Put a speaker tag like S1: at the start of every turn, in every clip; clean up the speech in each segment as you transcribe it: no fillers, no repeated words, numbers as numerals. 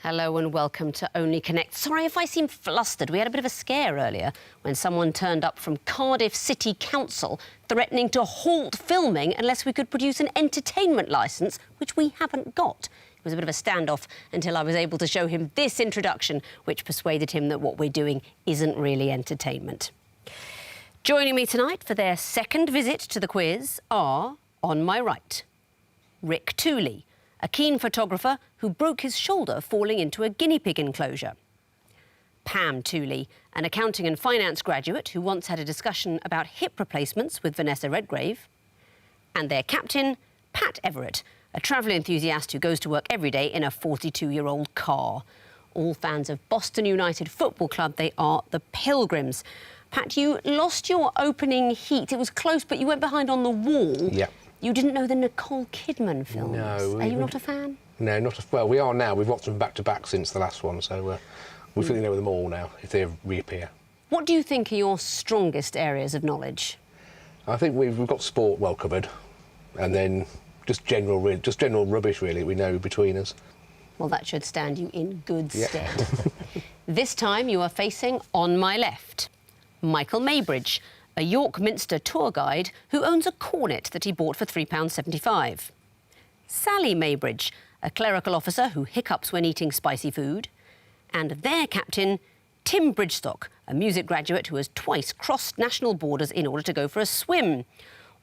S1: Hello and welcome to Only Connect. Sorry if I seem flustered. We had a bit of a scare earlier when someone turned up from Cardiff City Council threatening to halt filming unless we could produce an entertainment licence, which we haven't got. It was a bit of a standoff until I was able to show him this introduction, which persuaded him that what we're doing isn't really entertainment. Joining me tonight for their second visit to the quiz are, on my right, Rick Tooley, a keen photographer who broke his shoulder falling into a guinea pig enclosure. Pam Tooley, an accounting and finance graduate who once had a discussion about hip replacements with Vanessa Redgrave. And their captain, Pat Everett, a travel enthusiast who goes to work every day in a 42-year-old car. All fans of Boston United Football Club, they are the Pilgrims. Pat, you lost your opening heat. It was close, but you went behind on the wall.
S2: Yeah.
S1: You didn't know the Nicole Kidman films.
S2: No.
S1: Are you not a fan?
S2: No, not well, we are now. We've watched them back-to-back since the last one, so we feel we know them all now, if they reappear.
S1: What do you think are your strongest areas of knowledge?
S2: I think we've got sport well covered, and then just general rubbish, really, we know between us.
S1: Well, that should stand you in good stead. This time you are facing, on my left, Michael Maybridge, a York Minster tour guide who owns a cornet that he bought for £3.75. Sally Maybridge, a clerical officer who hiccups when eating spicy food. And their captain, Tim Bridgestock, a music graduate who has twice crossed national borders in order to go for a swim.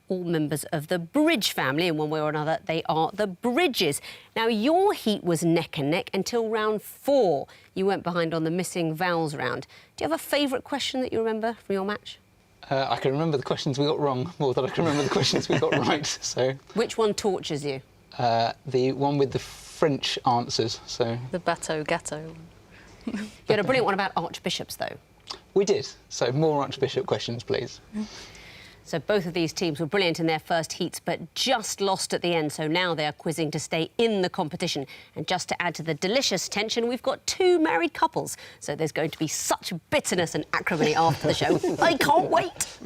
S1: All members of the Bridge family, in one way or another, they are the Bridges. Now, your heat was neck and neck until round 4. You went behind on the missing vowels round. Do you have a favourite question that you remember from your match?
S3: I can remember the questions we got wrong more than I can remember the questions we got right, so...
S1: Which one tortures you?
S3: The one with the French answers, so...
S4: The bateau gâteau.
S1: You had a brilliant one about archbishops, though.
S3: We did, so more archbishop questions, please.
S1: So both of these teams were brilliant in their first heats, but just lost at the end, so now they are quizzing to stay in the competition. And just to add to the delicious tension, we've got 2 married couples, so there's going to be such bitterness and acrimony after the show. I can't wait!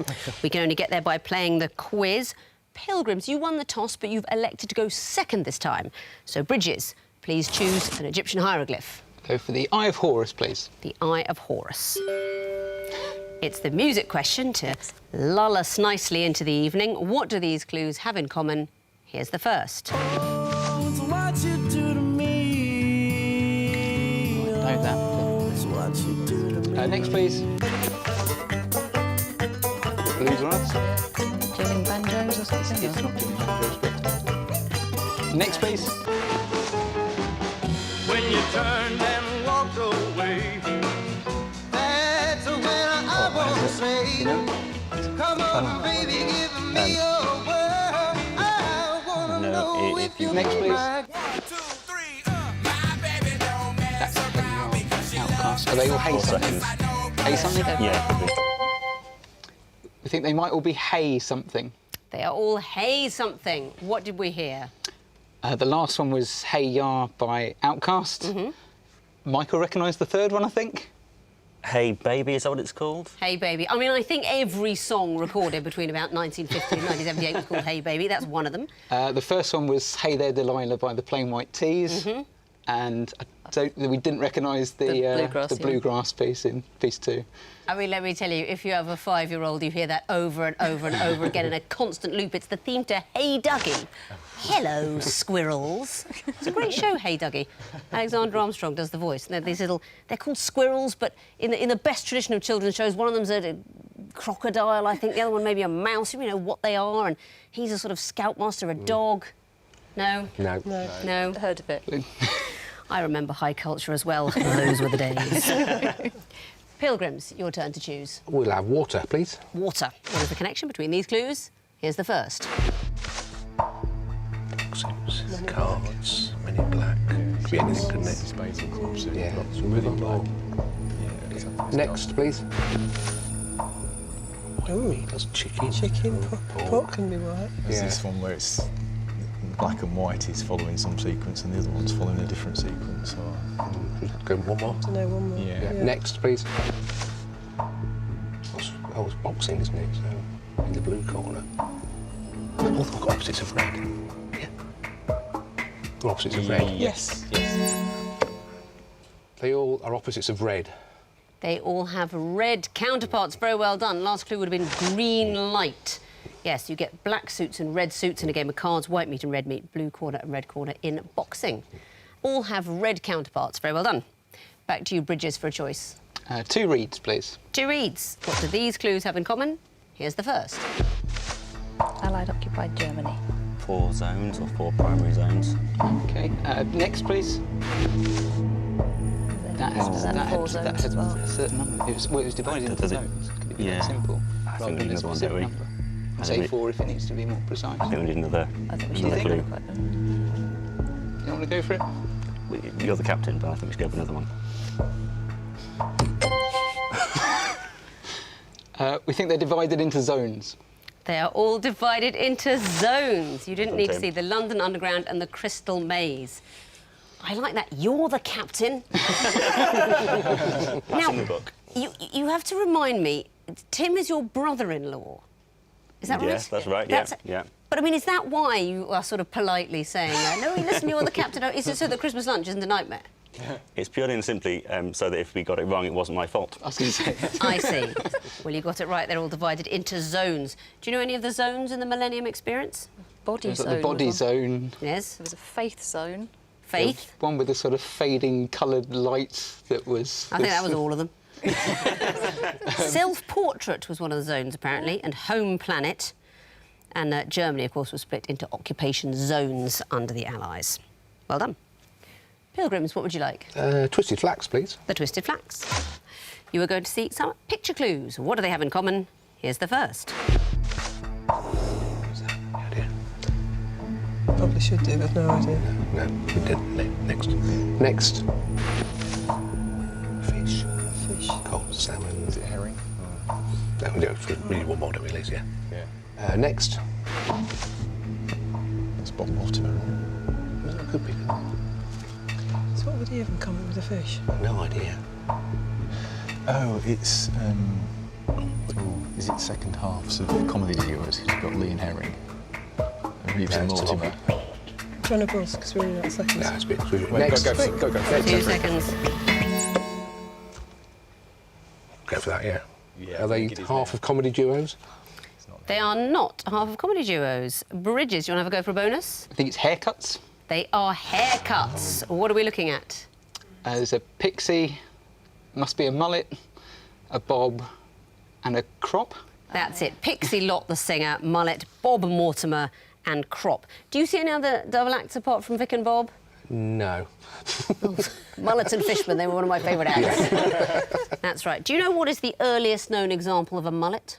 S1: We can only get there by playing the quiz. Pilgrims, you won the toss, but you've elected to go second this time. So, Bridges, please choose an Egyptian hieroglyph.
S3: Go for the Eye of Horus, please.
S1: The Eye of Horus. It's the music question to lull us nicely into the evening. What do these clues have in common? Here's the first.
S3: Know that. Next, please. Blues or us?
S4: Doing banjos or something?
S3: It's not doing banjos, but... Next, please.
S5: When you turned and walked away, that's when I want to say, come on, baby, give me your word. I want to know if you
S3: Next, please.
S5: my...
S6: 1, 2, 3, my baby don't mess around because she
S3: Outcast. Are they all Hey something? Hey something?
S7: Yeah, could be.
S3: We think they might all be Hey something.
S1: They are all Hey Something. What did we hear?
S3: The last one was Hey Ya by Outcast. Michael recognised the third one, I think.
S7: Hey Baby, is that what it's called?
S1: Hey Baby. I mean, I think every song recorded between about 1950 and 1978 was called Hey Baby. That's one of them.
S3: The first one was Hey There Delilah by the Plain White Tees. And we didn't recognise the bluegrass piece in piece 2.
S1: I mean, let me tell you, if you have a 5-year-old, you hear that over and over and over again in a constant loop. It's the theme to Hey Dougie. Hello, squirrels. It's a great show, Hey Dougie. Alexander Armstrong does the voice. And they're these little... They're called squirrels, but in the best tradition of children's shows, one of them's a crocodile, I think. The other one maybe a mouse. You know what they are. And he's a sort of scoutmaster, a dog. No?
S2: No.
S1: No.
S4: Heard of it.
S1: I remember high culture as well. Those were the days. Pilgrims, your turn to choose.
S2: We'll have water, please.
S1: Water. What is the connection between these clues? Here's the first.
S2: Boxes, cards, Men in Black. Could be anything, couldn't it? Yeah. Moving along. Next, please. Oh, that's chicken.
S8: Chicken, pork can be right.
S9: There's this one where it's black and white is following some sequence and the other one's following a different sequence. So...
S2: Go one more.
S8: I know one more.
S9: Yeah.
S2: Next, please. Oh, it's boxing, isn't it? So, in the blue corner. Oh, they've got opposites of red. Yeah. Opposites of red.
S8: Yes.
S2: They all are opposites of red.
S1: They all have red counterparts. Very well done. Last clue would have been green light. Yes, you get black suits and red suits in a game of cards, white meat and red meat, blue corner and red corner in boxing. All have red counterparts. Very well done. Back to you, Bridges, for a choice.
S3: 2 reeds, please.
S1: 2 reeds. What do these clues have in common? Here's the first.
S4: Allied occupied Germany.
S7: 4 zones or 4 primary zones.
S3: OK. Next, please. That had
S4: 4 zones as well.
S3: a certain number. It was divided into
S7: Does it?
S3: zones. Could it be
S7: Yeah.
S3: that simple?
S7: I think
S3: rather
S7: we
S3: than
S7: need
S3: a
S7: another one,
S3: specific
S7: don't we?
S3: number?
S7: I
S3: Say
S7: think we-
S3: 4 if it needs to be more precise.
S7: I think we need another,
S4: I think we should
S7: another
S4: go
S7: clue.
S4: for it.
S3: You don't want to go for it?
S7: You're the captain, but I think we should go for another one.
S3: We think they're divided into zones.
S1: They are all divided into zones. You didn't need to
S7: Tim.
S1: see the London Underground and the Crystal Maze. I like that. You're the captain.
S7: That's in the book.
S1: You have to remind me, Tim is your brother-in-law. Is that right?
S7: Yes, that's right, yeah, yeah.
S1: But, I mean, is that why you are sort of politely saying, no, listen, you're the captain? Is it so that Christmas lunch isn't a nightmare?
S7: It's purely and simply so that if we got it wrong, it wasn't my fault.
S3: I was going to say.
S1: I see. Well, you got it right. They're all divided into zones. Do you know any of the zones in the Millennium Experience?
S4: Body
S3: There's
S4: zone.
S3: the body
S4: was one.
S3: zone.
S1: Yes.
S4: There was a faith zone.
S1: Faith.
S3: One with a sort of fading coloured light that was...
S1: I think that was all of them. Self-portrait was one of the zones, apparently, and home planet. And Germany, of course, was split into occupation zones under the Allies. Well done. Pilgrims, what would you like?
S2: Twisted flax, please.
S1: The Twisted Flax. You are going to see some picture clues. What do they have in common? Here's the first.
S2: What's that? No idea.
S8: Probably should do, but no idea.
S2: No, we didn't. Next. Next. Fish.
S8: Fish.
S2: Cold salmon.
S9: Is it herring?
S2: No, we need one more, don't we, Liz? Yeah.
S9: Yeah.
S2: Next.
S9: That's bottom Mortimer, right?
S2: No, it could be.
S8: So what would he have in common with the fish?
S2: No idea.
S9: Oh, it's... is it second halves of comedy duos? You've got Lee and Herring. And Reeves and
S2: it's
S9: Mortimer.
S8: Trying to pause, because we're in that second.
S2: No, it's a bit...
S9: Wait,
S2: Next.
S9: Go for it.
S1: 2 seconds.
S2: Go for that, yeah.
S9: Yeah,
S2: Are they
S9: I think it is
S2: half
S9: now.
S2: of comedy duos?
S1: They are not half of comedy duos. Bridges, do you want to have a go for a bonus?
S3: I think it's haircuts.
S1: They are haircuts. What are we looking at?
S3: There's a pixie, must be a mullet, a bob, and a crop.
S1: That's it. Pixie Lott, the singer, mullet, Bob Mortimer, and crop. Do you see any other double acts apart from Vic and Bob?
S2: No.
S1: Mullets and Fishman, they were one of my favourite acts. That's right. Do you know what is the earliest known example of a mullet?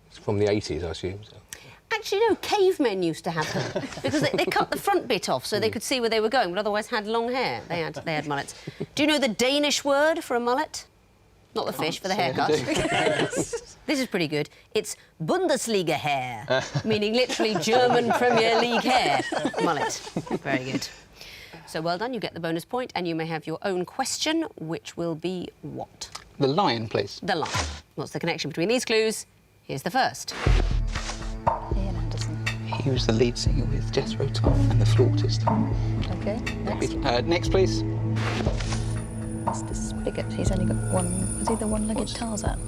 S2: It's from the 80s, I assume. So.
S1: Actually, no, cavemen used to have them because they cut the front bit off so they could see where they were going, but otherwise had long hair. They had mullets. Do you know the Danish word for a mullet? Not the fish, for the haircut. This is pretty good. It's Bundesliga hair, meaning literally German Premier League hair. Mullet. Very good. So well done, you get the bonus point, and you may have your own question, which will be what?
S3: The lion, please.
S1: The lion. What's the connection between these clues? Here's the first.
S4: Ian Anderson.
S3: He was the lead singer with Jethro Tull and the flautist.
S4: OK, next.
S3: Next, please.
S4: Mr. Spigot. He's only got one... Was he the one-legged Tarzan?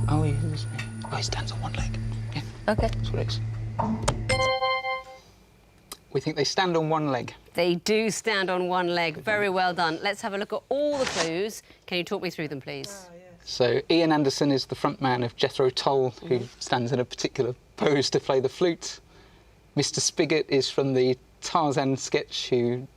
S3: Oh, he stands on one leg. Yeah,
S4: OK.
S3: that's what it is. We think they stand on one leg.
S1: They do stand on one leg. Very well done. Let's have a look at all the clues. Can you talk me through them, please?
S3: So Ian Anderson is the front man of Jethro Tull, who stands in a particular pose to play the flute. Mr. Spigot is from the Tarzan sketch, who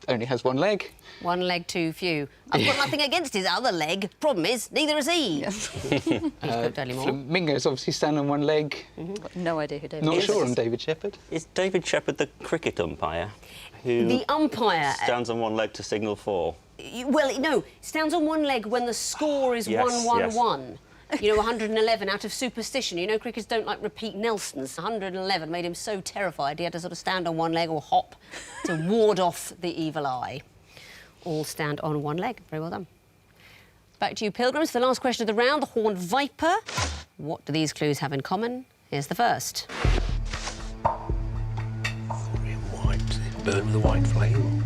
S3: only has one leg.
S1: One leg too few. I've got nothing against his other leg. Problem is, neither is he. He's cooked only more.
S3: Flamingos obviously stand on one leg.
S4: Got no idea who David
S3: Not
S4: is.
S3: sure on David Shepherd.
S7: Is David Shepherd the cricket umpire who
S1: The umpire...
S7: stands on one leg to signal 4?
S1: Well, no, stands on one leg when the score is
S7: Yes,
S1: 1-1-1. You know, 111 out of superstition. You know, cricketers don't like repeat Nelsons. 111 made him so terrified he had to sort of stand on one leg or hop to ward off the evil eye. All stand on one leg. Very well done. Back to you, Pilgrims. The last question of the round, the horned viper. What do these clues have in common? Here's the first.
S2: In white. Burn with a white flame.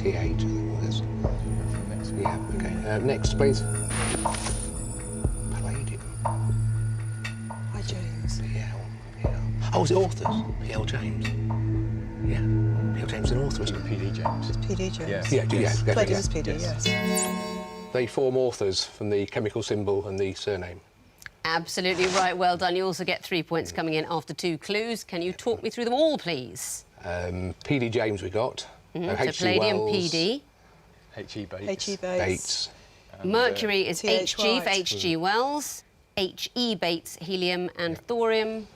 S2: TH, I think that's... Yeah, OK. Next, please. Palladium.
S8: Hi, James.
S2: PL. Oh, is it authors? P.L. James. Yeah. P.L. James is an author, isn't it?
S9: PD James.
S8: It's PD James.
S9: Yeah.
S2: Yeah.
S8: Palladium is PD,
S9: Yes.
S8: yes.
S2: They form authors from the chemical symbol and the surname.
S1: Absolutely right. Well done. You also get 3 points coming in after 2 clues. Can you talk me through them all, please?
S2: PD James we got.
S1: So
S2: H.G.
S1: Palladium,
S2: Wells,
S1: PD.
S9: H.E. Bates.
S8: H.E.
S2: Bates.
S1: Mercury is
S8: T.H.
S1: Hg for
S8: White.
S1: H.G. Wells. H.E. Bates, helium, and thorium.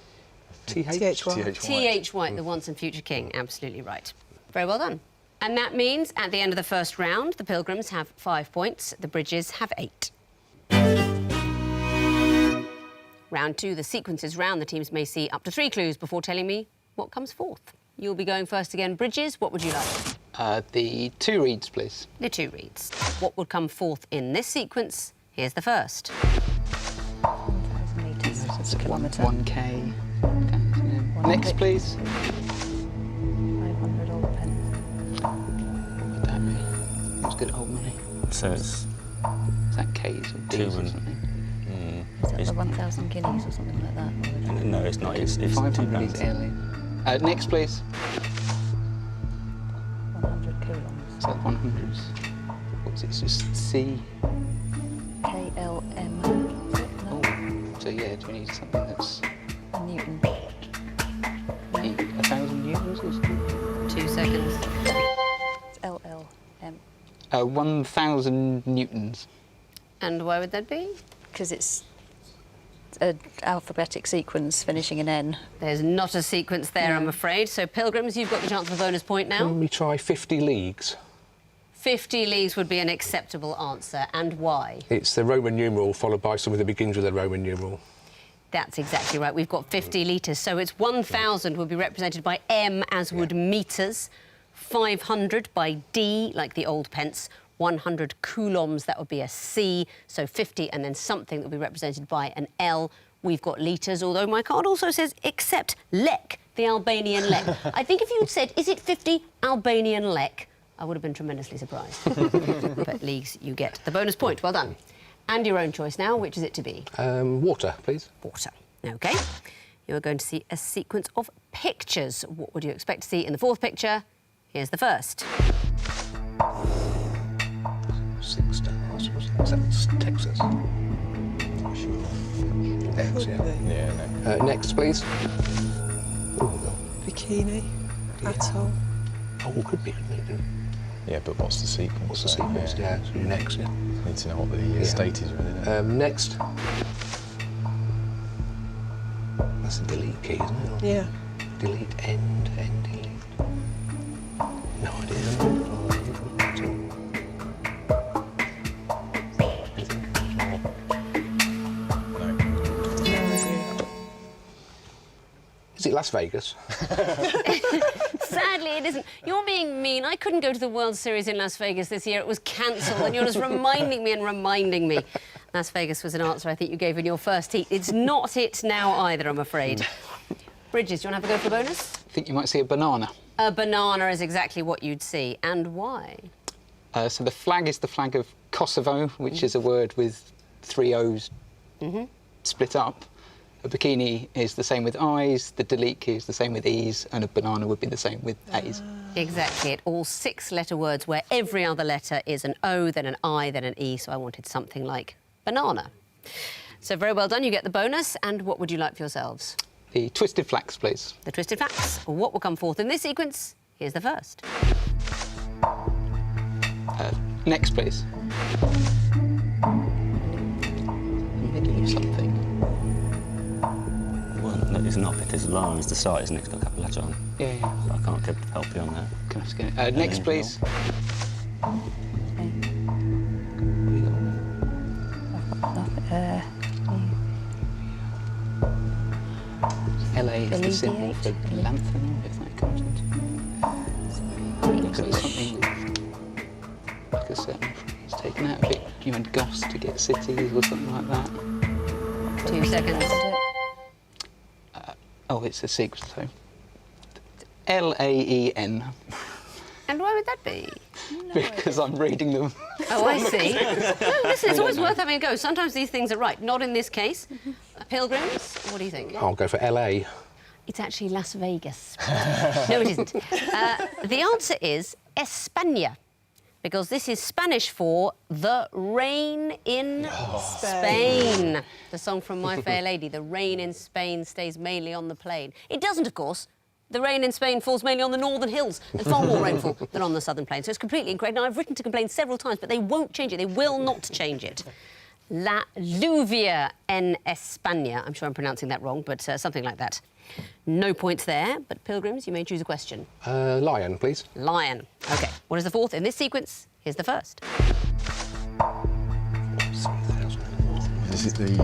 S2: T.H.
S8: T.H. White.
S1: T.H. White, the once and future king. Absolutely right. Very well done. And that means at the end of the first round, the Pilgrims have 5 points, the Bridges have 8. Round 2, the sequences round. The teams may see up to 3 clues before telling me what comes forth. You'll be going first again. Bridges, what would you like?
S3: The 2 reeds, please.
S1: The 2 reads. What would come forth in this sequence? Here's the first.
S4: 1,000 metres. That's a kilometre.
S3: 1K. Next, please.
S4: 500 old pence.
S3: What would that be? Who's good at old money?
S7: So it's
S3: Is that K's or D's or
S7: 2 and-
S3: something?
S4: Is that
S7: It's-
S4: the 1,000 guineas or something like that?
S7: no, it's not. It's
S3: 500
S7: £2.
S3: is alien. Next, please.
S4: 100 coulombs.
S3: So 100s. What's it? It's just C.
S4: KLM.
S3: Oh, so yeah, do we need something that's
S4: A Newton.
S3: 1,000 euros or something?
S1: 2 seconds.
S4: It's LLM.
S3: 1,000 newtons.
S1: And why would that be?
S4: Because it's an alphabetic sequence finishing in N.
S1: There's not a sequence there, I'm
S4: No.
S1: afraid. So, Pilgrims, you've got the chance for a bonus point now.
S2: Can we try 50 leagues?
S1: 50 leagues would be an acceptable answer. And why?
S2: It's the Roman numeral followed by something that begins with a Roman numeral.
S1: That's exactly right. We've got 50 litres. So it's 1,000 would be represented by M, as would metres. 500 by D, like the old pence. 100 coulombs, that would be a C. So 50 and then something that would be represented by an L. We've got litres, although my card also says except lek, the Albanian lek. I think if you'd said, is it 50 Albanian lek, I would have been tremendously surprised. But leagues, you get the bonus point. Well done. And your own choice now, which is it to be?
S2: Water, please.
S1: Water. OK. You are going to see a sequence of pictures. What would you expect to see in the 4th picture? Here's the first.
S2: 6 stars. Is that Texas?
S9: Not sure.
S2: X,
S8: Could
S2: yeah.
S8: be.
S9: Yeah, no.
S2: Next, please. Oh,
S8: Bikini. Atoll.
S2: oh, could be, couldn't it?
S9: Yeah, but what's the sequence?
S2: What's the
S9: So,
S2: sequence? Yeah, so next, yeah.
S9: Need to know what the state is, really. Don't you?
S2: Next. That's a delete key, isn't it? Or
S8: Yeah.
S2: delete, end, delete. No idea. Is it Las Vegas?
S1: Sadly, it isn't. You're being mean. I couldn't go to the World Series in Las Vegas this year. It was cancelled, and you're just reminding me. Las Vegas was an answer I think you gave in your first heat. It's not it now either, I'm afraid. Bridges, do you want to have a go for a bonus?
S3: I think you might see a banana.
S1: A banana is exactly what you'd see. And why?
S3: So the flag is the flag of Kosovo, which is a word with 3 O's split up. A bikini is the same with I's, the delete key is the same with E's, and a banana would be the same with A's.
S1: Exactly it. All 6-letter words where every other letter is an O, then an I, then an E, so I wanted something like banana. So very well done, you get the bonus. And what would you like for yourselves?
S3: The twisted flax, please.
S1: The twisted facts. What will come forth in this sequence? Here's the first.
S3: Next, please. Middle of something.
S7: Well, no, it's not. There's line is the start, isn't it? It's got a couple of letters on.
S3: Yeah, yeah.
S7: So I can't help you on that.
S3: Can I just get it? Next, please. LA is the symbol for lanthanum, if that comes into it. So it's something like a certain phrase taken out of it. You had Goss to get cities or something like that.
S1: 2 seconds.
S3: Oh, it's a sequence, so. LAEN.
S1: And why would that be?
S3: Because I'm reading them.
S1: Oh, I see. No, listen, it's always worth having a go. Sometimes these things are right. Not in this case. Pilgrims, what do you think?
S2: I'll go for LA.
S1: It's actually Las Vegas. No, it isn't. The answer is España, because this is Spanish for the rain in Spain. The song from My Fair Lady, the rain in Spain stays mainly on the plain. It doesn't, of course. The rain in Spain falls mainly on the northern hills. There's far more rainfall than on the southern plain. So it's completely incorrect. Now, I've written to complain several times, but they won't change it. They will not change it. La lluvia en España. I'm sure I'm pronouncing that wrong, but something like that. No points there, but Pilgrims, you may choose a question.
S2: Lion, please.
S1: Lion. OK. What is the fourth in this sequence? Here's the first.
S9: Is it the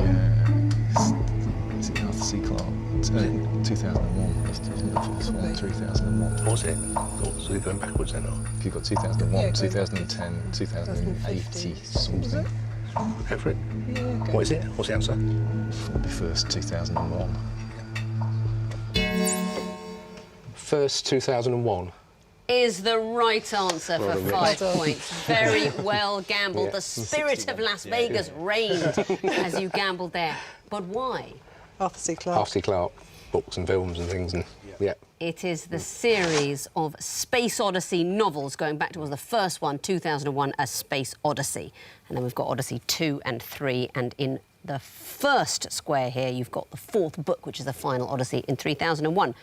S9: Arthur C. Clarke? 2001. Isn't it the first one? 3001.
S2: Was it? So you're going backwards then, or?
S9: You've got 2001, 2010, 2080 something.
S2: Go for it. What is it? What's the answer?
S9: 41st, 2001.
S2: First 2001.
S1: Is the right answer for 5 points. Very well gambled.
S2: Yeah.
S1: The spirit of Las Vegas reigned as you gambled there. But why?
S8: Arthur C. Clarke.
S2: Arthur C. Clarke, books and films and things, and yeah.
S1: It is the series of Space Odyssey novels, going back to the first one, 2001, A Space Odyssey. And then we've got Odyssey 2 and 3, and in the first square here, you've got the fourth book, which is the final Odyssey in 3001.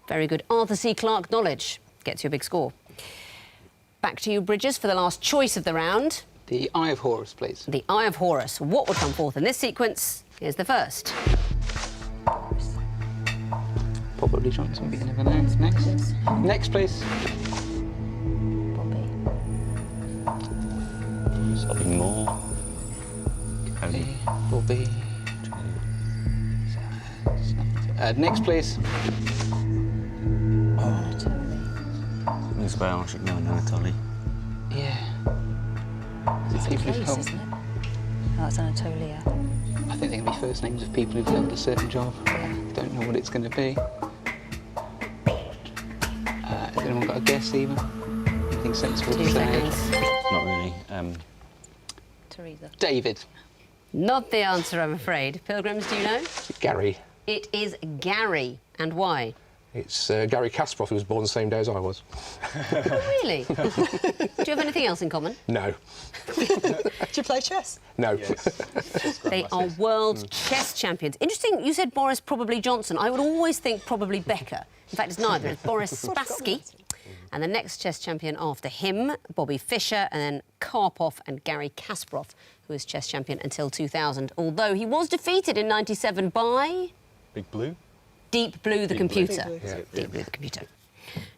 S1: Very good Arthur C. Clarke knowledge. Gets you a big score. Back to you, Bridges, for the last choice of the round.
S3: The Eye of Horus, please.
S1: The Eye of Horus. What would come forth in this sequence? Here's the first.
S3: Probably Johnson, but you never know. Next. Next, please.
S4: Bobby.
S7: Something more.
S3: Bobby. Next, please.
S7: Rings a bell. I should know Anatoly.
S3: Yeah. Is it people who've
S4: Place,
S3: held...
S4: isn't it? Oh, it's Anatolia.
S3: I think they're going to be first names of people who've held a certain job. Don't know what it's going to be. Has anyone got a guess, even? Anything sensible to
S1: 2
S3: say?
S1: seconds.
S7: Not really.
S4: Teresa.
S3: David.
S1: Not the answer, I'm afraid. Pilgrims, do you know?
S2: Gary.
S1: It is Gary. And why?
S2: It's Gary Kasparov, who was born the same day as I was.
S1: Oh, really? Do you have anything else in common?
S2: No.
S8: Do you play chess?
S2: No.
S1: They are world chess champions. Interesting, you said Boris probably Johnson. I would always think probably Becker. In fact, it's neither. It's Boris Spassky. And the next chess champion after him, Bobby Fischer, and then Karpov and Gary Kasparov, who was chess champion until 2000. Although he was defeated in '97 by...
S9: Big Blue?
S1: Deep Blue, the computer.
S8: Blue.
S2: Yeah.
S1: Deep Blue, the computer.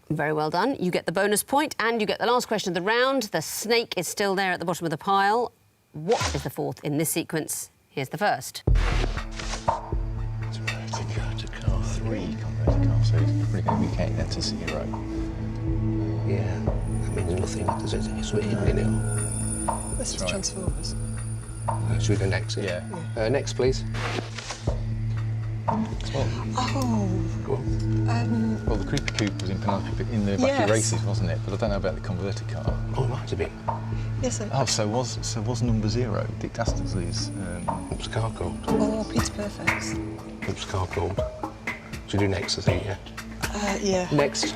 S1: Very well done. You get the bonus point and you get the last question of the round. The snake is still there at the bottom of the pile. What is the fourth in this sequence? Here's the first.
S9: Converted car. 3 converted cars, so it's probably going to be counting that to 0.
S2: Yeah. That means nothing, does it? It's sort of hidden in it.
S8: This is
S9: right.
S8: Transformers.
S2: Should we go next?
S9: Yeah.
S2: Next, please.
S8: Oh.
S2: Go on.
S9: Well, the Creepy Coupe was in Penelope in the Wacky
S8: Yes.
S9: Races, wasn't it? But I don't know about the converted car.
S2: Oh, it might have been.
S8: Yes,
S9: Oh, so was number 0 Dick Dastardly's?
S2: What was the car called?
S8: Oh, Peter Perfect's.
S2: What was the car called? Should we do next, I think, yeah?
S8: Yeah.
S2: Next.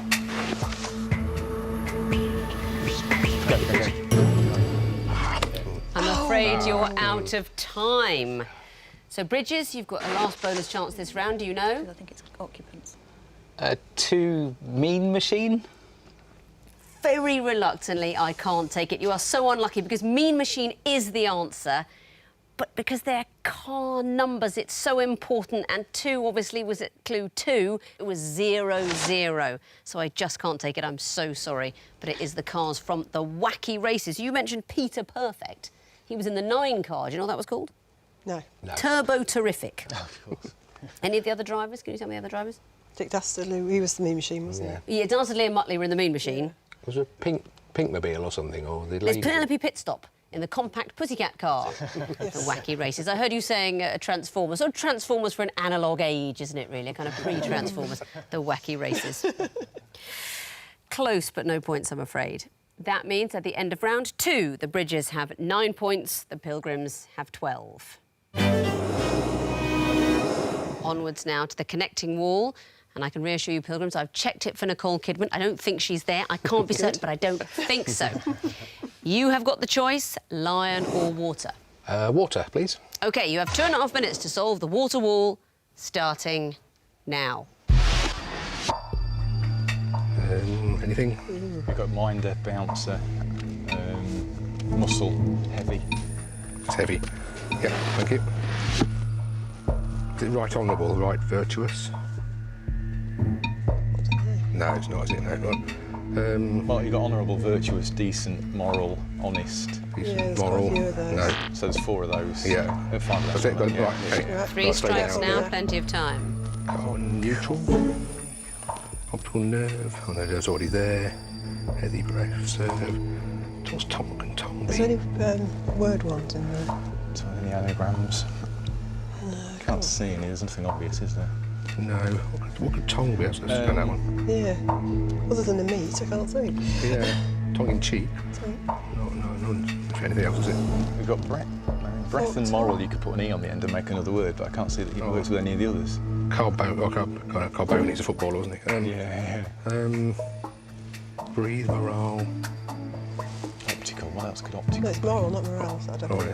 S1: I'm afraid you're out of time. So, Bridges, you've got a last bonus chance this round. Do you know?
S4: I think it's occupants.
S3: 2 Mean Machine.
S1: Very reluctantly, I can't take it. You are so unlucky because Mean Machine is the answer. But because they're car numbers, it's so important. And 2, obviously, was at clue 2. It was 00. So I just can't take it. I'm so sorry. But it is the cars from the Wacky Races. You mentioned Peter Perfect. He was in the 9 car. Do you know what that was called?
S8: No.
S1: Turbo Terrific.
S9: Of course.
S1: Any of the other drivers? Can you tell me the other drivers?
S8: Dick Dastardly, he was the Mean Machine, wasn't
S2: Yeah.
S1: Yeah, Dastardly and Muttley were in the Mean Machine.
S2: Was it Pinkmobile or something? Or the
S1: There's
S2: lady?
S1: Penelope Pitstop in the compact pussycat car. The Wacky Races. I heard you saying Transformers. Sort of Transformers for an analogue age, isn't it, really? A kind of pre-Transformers. The Wacky Races. close, but no points, I'm afraid. That means at the end of round 2, the Bridges have 9 points, the Pilgrims have 12. Onwards now to the connecting wall. And I can reassure you, Pilgrims, I've checked it for Nicole Kidman. I don't think she's there. I can't be certain, but I don't think so. You have got the choice, lion or water.
S2: Water, please.
S1: OK, you have 2.5 minutes to solve the water wall, starting now.
S2: Anything?
S9: We've got minder, bouncer, muscle, heavy.
S2: It's heavy. Yeah, thank you. Is it right honourable, right virtuous? No, it's not, is it? No, right.
S9: Well, you've got honourable, virtuous, decent, moral, honest.
S2: Decent,
S8: there's quite a
S2: moral.
S8: few of those.
S2: No.
S9: So there's 4 of those.
S2: Yeah.
S9: 5 of
S2: That's
S9: those.
S2: it, got it,
S9: Yeah.
S2: right, okay.
S1: 3
S2: Right, straight
S1: strikes
S2: down.
S1: now,
S8: Yeah.
S1: plenty of time.
S2: Oh, neutral. Optical nerve. Oh, no, there's already there. Heavy breath, serve. What's tongue and tongue
S8: Is
S2: be?
S8: there any word ones in there?
S9: So any anagrams? Can't see any. There's nothing obvious, is there?
S2: No. What could tongue be? Let's spell that one.
S8: Yeah. Other than the meat, I can't think.
S2: Yeah. Tongue in cheek.
S8: So,
S2: No. If anything else, is it?
S9: We've got breath. Breath and moral, you could put an E on the end and make another word, but I can't see that it works with any of the others.
S2: Carbone, he's a footballer, wasn't he?
S9: Yeah.
S2: Breathe, morale.
S9: Optical. What else could optical
S8: no, it's
S9: be?
S8: moral, not morale. So I don't
S2: Oh,
S8: know.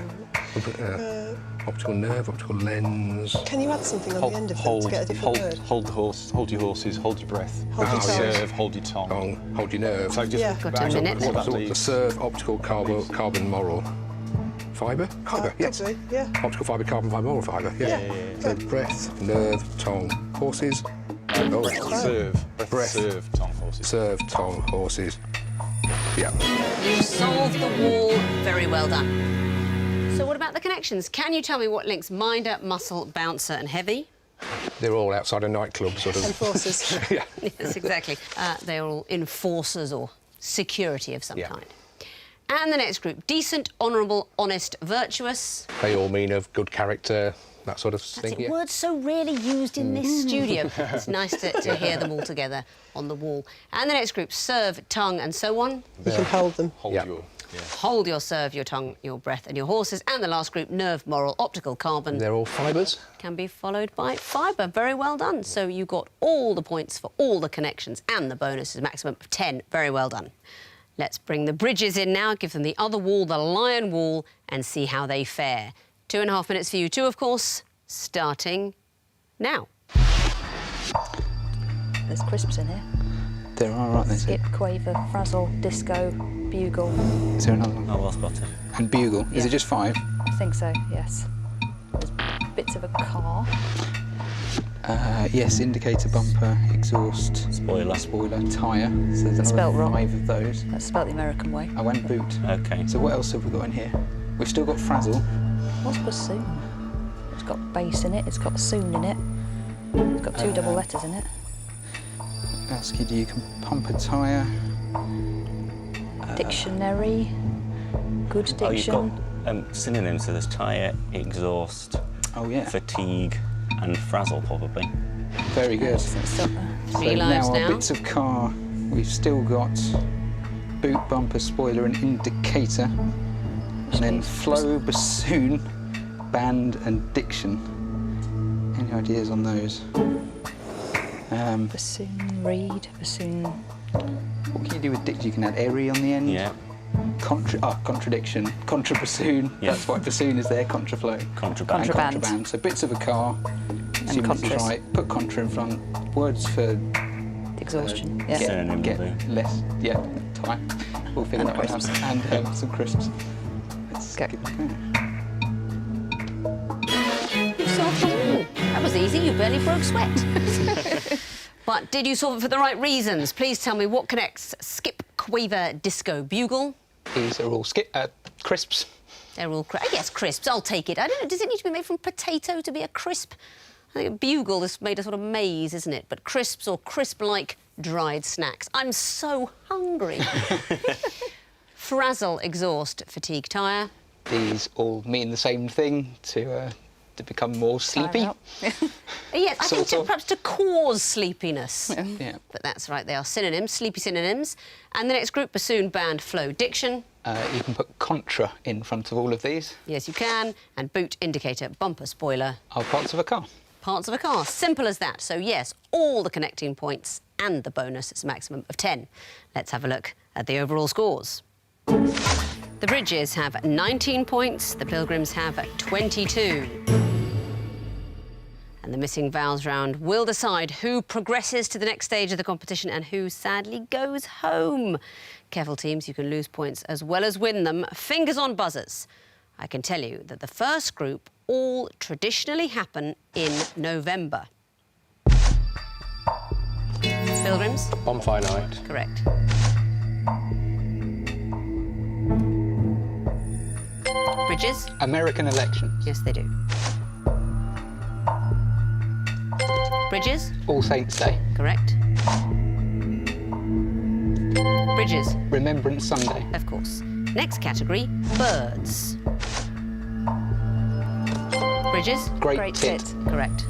S2: yeah. Optical nerve, optical lens.
S8: Can you add something on the end of them to get a different word?
S9: hold the horse, hold your horses, hold your breath.
S8: Hold your tongue.
S9: Serve, hold your tongue.
S2: Tongue, hold your nerve.
S9: So just
S8: Yeah.
S1: Got a minute.
S9: What that
S2: The
S9: leaves.
S2: serve, optical, carbon, moral. Fibre? Fibre, yes.
S8: Could be, yeah.
S2: Optical fibre, carbon fibre, moral fibre, yeah. So breath, nerve, tongue, horses. Oh,
S9: Serve.
S2: Breath.
S9: Serve, tongue, horses.
S2: serve, tongue, horses. Yeah.
S1: You solved the wall. Very well done. So what about the connections? Can you tell me what links minder, muscle, bouncer and heavy?
S2: They're all outside a nightclub, sort of.
S8: Enforcers.
S2: Yeah.
S1: Yes, exactly. They're all enforcers or security of some
S2: Yeah.
S1: kind. And the next group, decent, honourable, honest, virtuous.
S2: They all mean of good character, that sort of
S1: That's
S2: thing.
S1: it.
S2: Yeah.
S1: Words so rarely used in this studio. It's nice to hear them all together on the wall. And the next group, serve, tongue and so on.
S8: You can hold them.
S9: Hold
S2: Yeah.
S9: your. Yeah.
S1: Hold your serve, your tongue, your breath and your horses. And the last group, nerve, moral, optical, carbon.
S2: They're all fibres.
S1: Can be followed by fibre. Very well done. So you got all the points for all the connections and the bonus is a maximum of 10. Very well done. Let's bring the Bridges in now, give them the other wall, the lion wall, and see how they fare. 2.5 minutes for you too, of course, starting now.
S4: There's crisps in here.
S3: There are, aren't there?
S4: Skip, quaver, frazzle, disco, bugle.
S3: Is there another one?
S7: Oh, well spotted.
S3: And bugle. Is
S4: Yeah.
S3: it just 5?
S4: I think so, yes. There's bits of a car.
S3: Yes, indicator, bumper, exhaust,
S7: Spoiler.
S3: tyre. So there's
S4: Spelt
S3: another
S4: wrong.
S3: 5 of those.
S4: That's spelt the American way.
S3: I went boot.
S7: OK.
S3: So what else have we got in here? We've still got frazzle.
S4: What's bassoon? It's got bass in it, it's got soon in it. It's got 2 double letters in it.
S3: What else could you can pump a tyre?
S4: Dictionary. Good
S7: Oh, you've
S4: diction.
S7: got synonyms, so there's tyre, exhaust,
S3: Oh yeah,
S7: fatigue and frazzle, probably.
S3: very good.
S4: Some stuff there.
S1: Three
S3: So
S1: lives
S3: now our
S1: now.
S3: bits of car. We've still got boot, bumper, spoiler, and indicator, and then flow, bassoon, band, and diction. Any ideas on those?
S4: Bassoon, reed, bassoon.
S3: What can you do with diction? You can add airy on the end.
S7: Yeah.
S3: Contradiction. Contra bassoon.
S7: Yeah.
S3: That's why bassoon is there. Contraflow.
S7: Contraband.
S3: And
S4: Contraband.
S3: contraband. So bits of a car. Assuming this is
S4: contras.
S3: right. Put contra in front. Words for
S4: Exhaustion. Yeah.
S7: Synonym
S3: get
S7: will do.
S3: less. Yeah. Time. We'll figure
S4: And
S3: that one out.
S4: crisps.
S3: And some crisps. Let's
S4: Go.
S3: give it a go.
S1: You solved the wall. That was easy. You barely broke sweat. But did you solve it for the right reasons? Please tell me what connects skip, quaver, disco, bugle.
S3: These are all crisps.
S1: They're all yes, crisps. I'll take it. I don't know. Does it need to be made from potato to be a crisp? I think a bugle is made of sort of maize, isn't it? But crisps or crisp-like dried snacks. I'm so hungry. Frazzle, exhaust, fatigue, tyre.
S3: These all mean the same thing to to become more sleepy.
S4: out.
S1: Yes, I think
S3: Sort of.
S1: perhaps to cause sleepiness.
S3: Yeah.
S1: But that's right, they are synonyms, sleepy synonyms. And the next group, bassoon, band, flow, diction.
S3: You can put contra in front of all of these.
S1: Yes, you can. And boot, indicator, bumper, spoiler.
S3: Are parts of a car.
S1: Parts of a car. Simple as that. So, yes, all the connecting points and the bonus. It's a maximum of 10. Let's have a look at the overall scores. The Bridges have 19 points. The Pilgrims have 22. And the missing vowels round will decide who progresses to the next stage of the competition and who sadly goes home. Careful, teams, you can lose points as well as win them. Fingers on buzzers. I can tell you that the first group all traditionally happen in November. Pilgrims?
S2: Bonfire night.
S1: Correct. Bridges?
S3: American election.
S1: Yes, they do. Bridges?
S3: All Saints Day.
S1: Correct. Bridges?
S3: Remembrance Sunday.
S1: Of course. Next category, birds. Bridges?
S3: Great tit.
S1: Correct.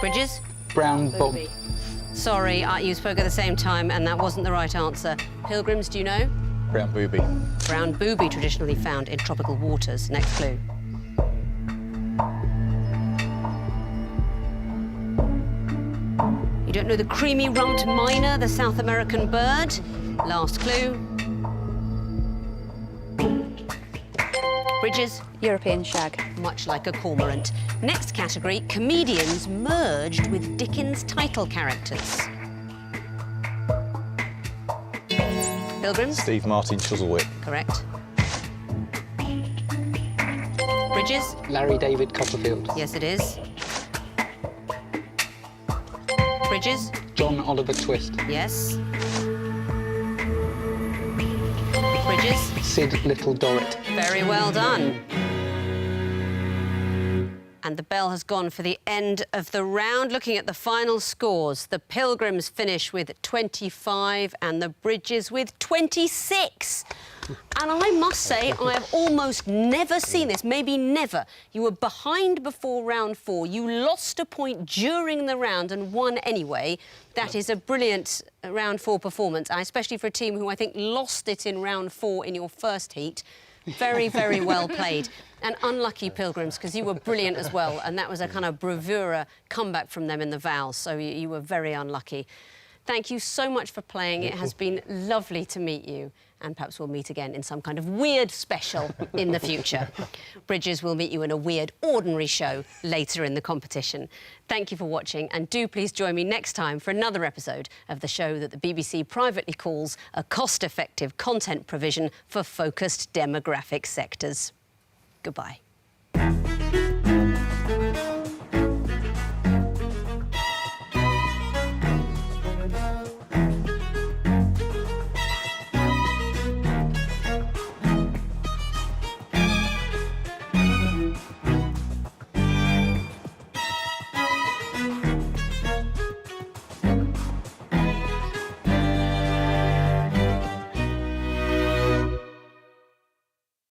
S1: Bridges?
S3: Brown bob.
S1: Sorry, you spoke at the same time and that wasn't the right answer. Pilgrims, do you know?
S9: Brown booby.
S1: Brown booby, traditionally found in tropical waters. Next clue. You don't know the creamy rumped myna, the South American bird? Last clue. Bridges?
S4: European shag.
S1: Much like a cormorant. Next category, comedians merged with Dickens title characters. Pilgrims?
S9: Steve Martin Chuzzlewit.
S1: Correct. Bridges?
S3: Larry David Copperfield.
S1: Yes, it is. Bridges?
S3: John Oliver Twist.
S1: Yes. Bridges?
S3: Sid Little Dorrit.
S1: Very well done. And the bell has gone for the end of the round. Looking at the final scores, the Pilgrims finish with 25 and the Bridges with 26. And I must say, I have almost never seen this, maybe never. You were behind before round 4. You lost a point during the round and won anyway. That is a brilliant round 4 performance, especially for a team who I think lost it in round 4 in your first heat. Very, very well played. And unlucky Pilgrims, because you were brilliant as well, and that was a kind of bravura comeback from them in the vowels, so you were very unlucky. Thank you so much for playing. It has been lovely to meet you, and perhaps we'll meet again in some kind of weird special in the future. Bridges will meet you in a weird, ordinary show later in the competition. Thank you for watching, and do please join me next time for another episode of the show that the BBC privately calls a cost-effective content provision for focused demographic sectors. Goodbye.